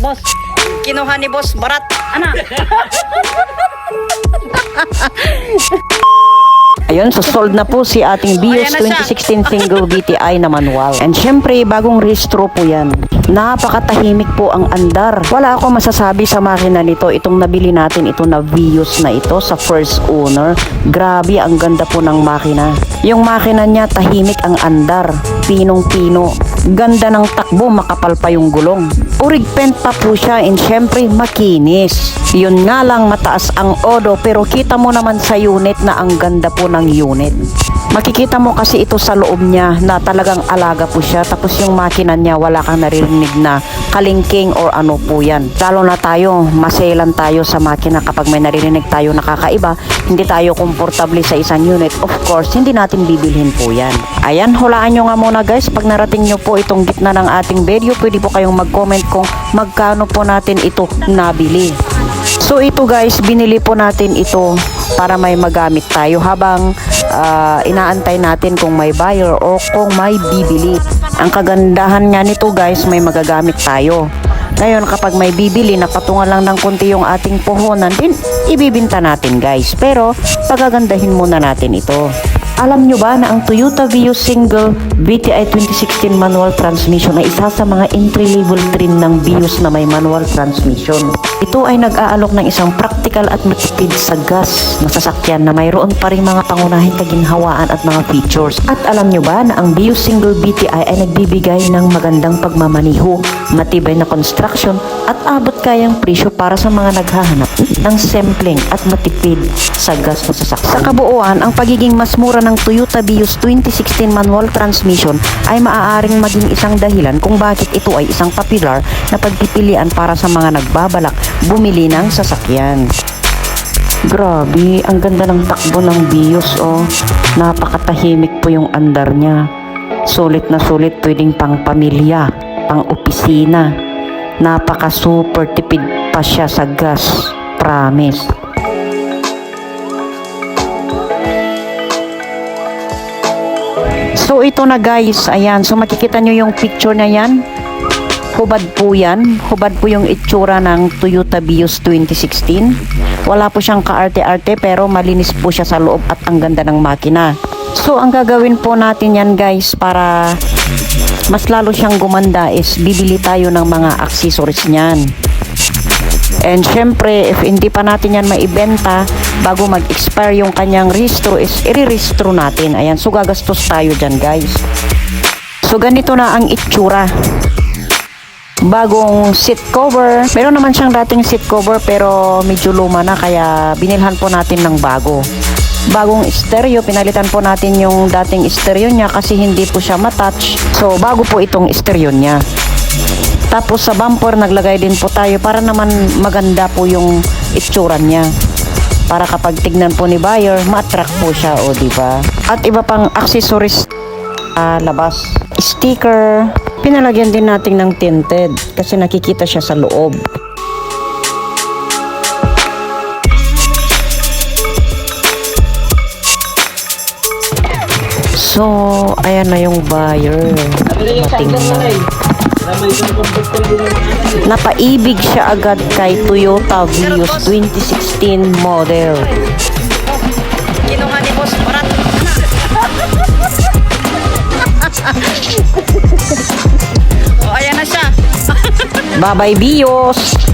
Boss, kinuha ni Boss Barat. Ana. Ayun, so sold na po si ating Vios 2016 single BTI na manual. And syempre, bagong restro po yan. Napakatahimik po ang andar. Wala ako masasabi sa makina nito. Itong nabili natin, ito na Vios na ito sa first owner. Grabe, ang ganda po ng makina. Yung makina niya, tahimik ang andar. Pinong-pino. Ganda ng takbo, makapal pa yung gulong. Urig paint pa po siya and syempre makinis. Yun nga lang, mataas ang odo pero kita mo naman sa unit na ang ganda po ng unit. Makikita mo kasi ito sa loob niya na talagang alaga po siya. Tapos yung makina niya wala kang naririnig na kalingking or ano po yan. Lalo na tayo, maselan tayo sa makina kapag may naririnig tayo nakakaiba. Hindi tayo komportable sa isang unit. Of course, hindi natin bibilhin po yan. Ayan, hulaan nyo nga muna guys. Pag narating nyo po itong gitna ng ating video, pwede po kayong mag-comment kung magkano po natin ito nabili. So ito guys, binili po natin ito para may magamit tayo habang inaantay natin kung may buyer o kung may bibili. Ang kagandahan nga nito guys, may magagamit tayo. Ngayon kapag may bibili, napatungan lang ng konti yung ating puhunan, din ibibinta natin guys. Pero pagagandahin muna natin ito. Alam nyo ba na ang Toyota Vios single BTI 2016 manual transmission ay isa sa mga entry-level trim ng Vios na may manual transmission. Ito ay nag-aalok ng isang practical at matipid sa gas na sasakyan na mayroon pa rin mga pangunahing kaginhawaan at mga features. At alam nyo ba na ang Vios single BTI ay nagbibigay ng magandang pagmamaniho, matibay na construction at abot kayang presyo para sa mga naghahanap ng sampling at matipid sa gas na sasakyan. Sa kabuuan, ang pagiging mas mura ng Toyota Vios 2016 manual transmission ay maaaring maging isang dahilan kung bakit ito ay isang popular na pagpipilian para sa mga nagbabalak bumili ng sasakyan. Grabe, ang ganda ng takbo ng Vios, oh. Napakatahimik po yung andar niya. Sulit na sulit, pwedeng pang pamilya, pang opisina. Napaka super tipid pa siya sa gas. Promise. So ito na guys, ayan, so makikita nyo yung picture na yan. Hubad po yan, hubad po yung itsura ng Toyota Vios 2016. Wala po siyang kaarte-arte pero malinis po siya sa loob at ang ganda ng makina. So ang gagawin po natin yan guys para mas lalo siyang gumanda is bibili tayo ng mga accessories niyan. And syempre, if hindi pa natin yan maibenta, bago mag-expire yung kanyang rehistro is i-rehistro natin. Ayan, so gagastos tayo dyan guys. So ganito na ang itsura. Bagong seat cover. Meron naman siyang dating seat cover pero medyo luma na kaya binilhan po natin ng bago. Bagong stereo, pinalitan po natin yung dating stereo niya kasi hindi po siya matouch. So bago po itong stereo niya. Tapos sa bumper naglagay din po tayo para naman maganda po yung itsura niya. Para kapag tignan po ni buyer, ma-attract po siya, o diba? At iba pang accessories labas. Sticker. Pinalagyan din natin ng tinted kasi nakikita siya sa loob. So, ayan na yung buyer. Mating na. Napaibig siya agad kay Toyota Vios 2016 model. Kinuha ni Boss Barat. Oh, ayan na siya. Bye-bye Vios!